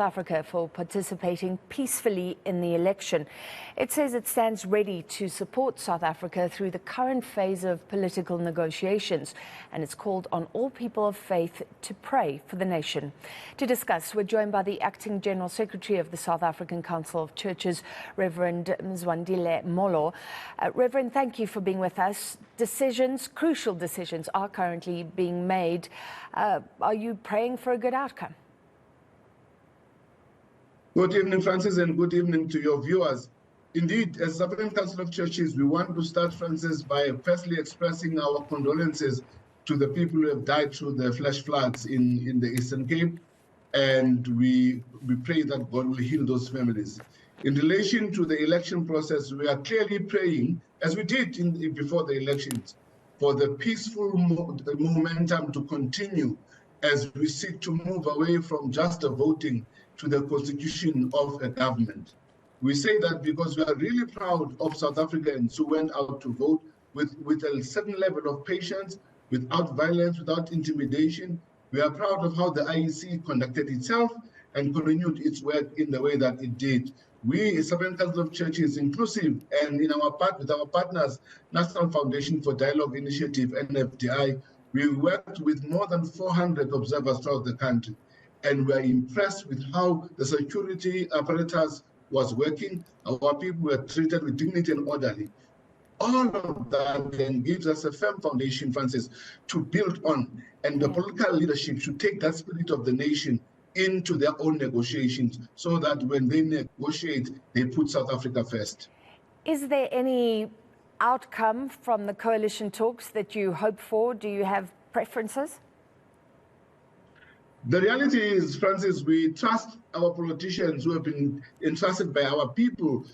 Africa for participating peacefully in the election. It says it stands ready to support South Africa through the current phase of political negotiations, and it's called on all people of faith to pray for the nation. To discuss, we're joined by the Acting General Secretary of the South African Council of Churches, Reverend Mzwandile Molo. Reverend, thank you for being with us. Crucial decisions are currently being made. Are you praying for a good outcome? Good evening, Francis, and good evening to your viewers. Indeed, as South African Council of Churches, we want to start, Francis, by firstly expressing our condolences to the people who have died through the flash floods in the Eastern Cape, and we pray that God will heal those families. In relation to the election process, we are clearly praying, as we did before the elections, for the peaceful momentum to continue as we seek to move away from just the voting to the constitution of a government. We say that because we are really proud of South Africans who went out to vote with a certain level of patience, without violence, without intimidation. We are proud of how the IEC conducted itself and continued its work in the way that it did. We, South African Council of Churches, inclusive, and with our partners, National Foundation for Dialogue Initiative, NFDI, we worked with more than 400 observers throughout the country. And we are impressed with how the security apparatus was working. Our people were treated with dignity and orderly. All of that then gives us a firm foundation, Francis, to build on. And the political leadership should take that spirit of the nation into their own negotiations so that when they negotiate, they put South Africa first. Is there any outcome from the coalition talks that you hope for? Do you have preferences? The reality is, Francis, we trust our politicians who have been entrusted by our people